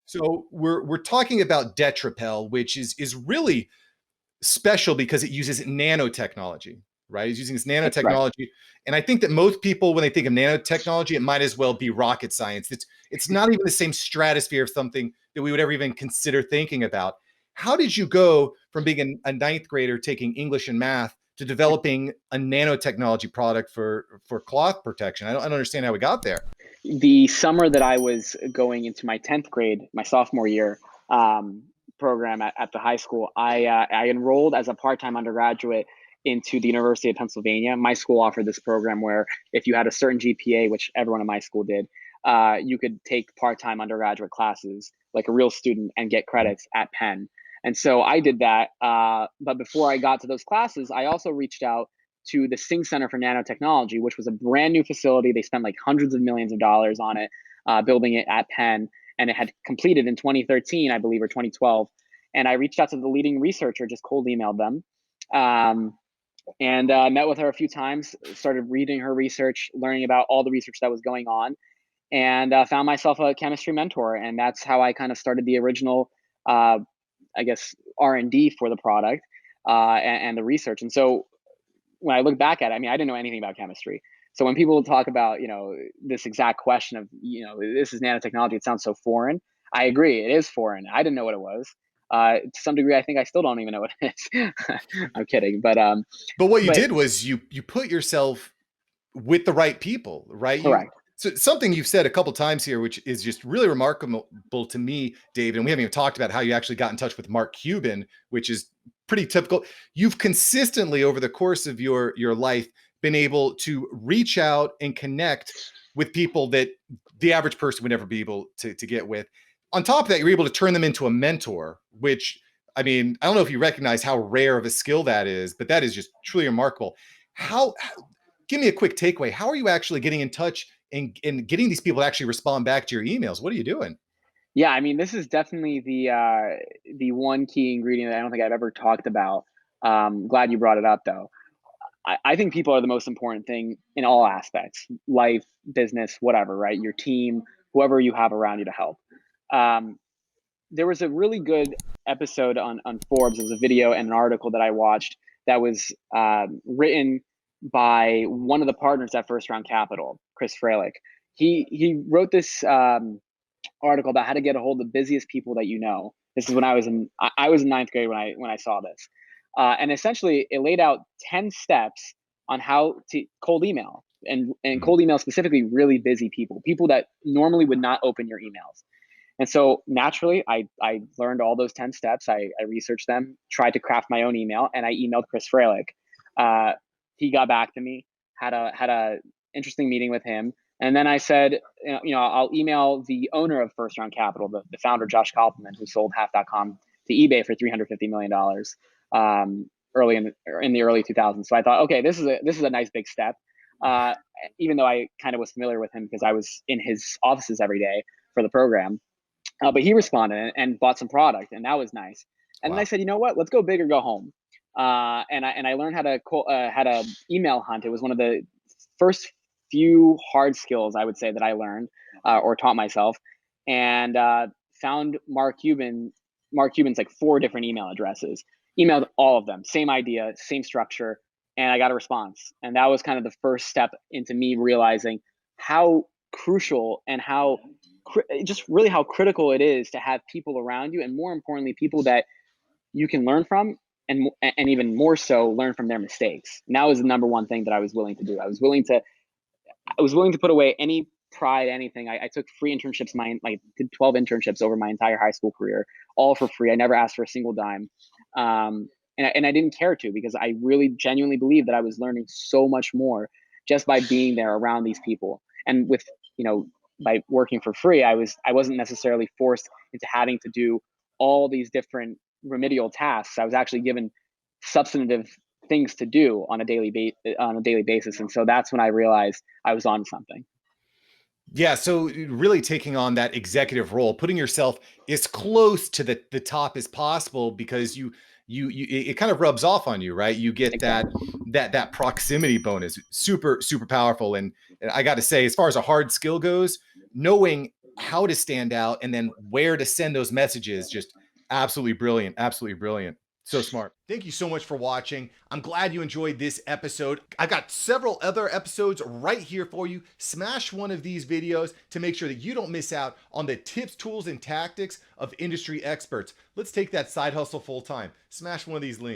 So we're talking about DetraPel, which is really special because it uses nanotechnology, right? It's using this That's right. nanotechnology. And I think that most people, when they think of nanotechnology, it might as well be rocket science. It's not even the same stratosphere of something that we would ever even consider thinking about. How did you go from being a ninth grader taking English and math to developing a nanotechnology product for cloth protection? I don't understand how we got there. The summer that I was going into my 10th grade, my sophomore year program at the high school, I enrolled as a part-time undergraduate into the University of Pennsylvania. My school offered this program where if you had a certain GPA, which everyone in my school did, you could take part-time undergraduate classes like a real student and get credits at Penn. And so I did that. But before I got to those classes, I also reached out to the Singh Center for Nanotechnology, which was a brand new facility. They spent like hundreds of millions of dollars on it, building it at Penn, and it had completed in 2013, I believe, or 2012. And I reached out to the leading researcher, just cold emailed them, and met with her a few times, started reading her research, learning about all the research that was going on, and found myself a chemistry mentor. And that's how I kind of started the original, I guess, R&D for the product and the research. And so when I look back at it, I mean, I didn't know anything about chemistry. So when people talk about, this exact question of, this is nanotechnology, it sounds so foreign. I agree, it is foreign. I didn't know what it was. To some degree, I think I still don't even know what it is. I'm kidding, But what you did was you put yourself with the right people, right? Correct. So something you've said a couple times here, which is just really remarkable to me, David, and we haven't even talked about how you actually got in touch with Mark Cuban, which is pretty typical. You've consistently over the course of your life been able to reach out and connect with people that the average person would never be able to get with. On top of that, you're able to turn them into a mentor, which, I mean, I don't know if you recognize how rare of a skill that is, but that is just truly remarkable. Give me a quick takeaway. How are you actually getting in touch and getting these people to actually respond back to your emails? What are you doing? Yeah, I mean, this is definitely the one key ingredient that I don't think I've ever talked about. Glad you brought it up, though. I think people are the most important thing in all aspects, life, business, whatever, right? Your team, whoever you have around you to help. There was a really good episode on Forbes. It was a video and an article that I watched that was written by one of the partners at First Round Capital, Chris Fralick. He wrote this article about how to get a hold of the busiest people that you know. This is when I was in ninth grade when I saw this. And essentially, it laid out 10 steps on how to cold email and cold email specifically really busy people that normally would not open your emails. And so naturally, I learned all those 10 steps. I researched them, tried to craft my own email, and I emailed Chris Fralick. He got back to me, had a interesting meeting with him. And then I said, I'll email the owner of First Round Capital, the founder, Josh Kaufman, who sold Half.com to eBay for $350 million. Early in the early 2000s. So I thought, okay, this is a nice big step. Even though I kind of was familiar with him because I was in his offices every day for the program, but he responded and bought some product, and that was nice. And then I said, you know what? Let's go big or go home. And I learned how to email hunt. It was one of the first few hard skills I would say that I learned or taught myself, and found Mark Cuban. Mark Cuban's like 4 different email addresses. Emailed all of them, same idea, same structure, and I got a response. And that was kind of the first step into me realizing how crucial and how critical it is to have people around you, and more importantly, people that you can learn from, and even more so, learn from their mistakes. And that was the number one thing that I was willing to do. I was willing to put away any pride, anything. I took free internships. I did 12 internships over my entire high school career, all for free. I never asked for a single dime. And I didn't care to, because I really genuinely believe that I was learning so much more just by being there around these people. And with, by working for free, I wasn't necessarily forced into having to do all these different remedial tasks. I was actually given substantive things to do on a daily basis. And so that's when I realized I was on something. Yeah, so really taking on that executive role, putting yourself as close to the top as possible, because it kind of rubs off on you, right? You get Exactly. that proximity bonus. Super powerful. And I got to say, as far as a hard skill goes, knowing how to stand out, and then where to send those messages. Just absolutely brilliant. Absolutely brilliant. So smart. Thank you so much for watching. I'm glad you enjoyed this episode. I've got several other episodes right here for you. Smash one of these videos to make sure that you don't miss out on the tips, tools, and tactics of industry experts. Let's take that side hustle full time. Smash one of these links.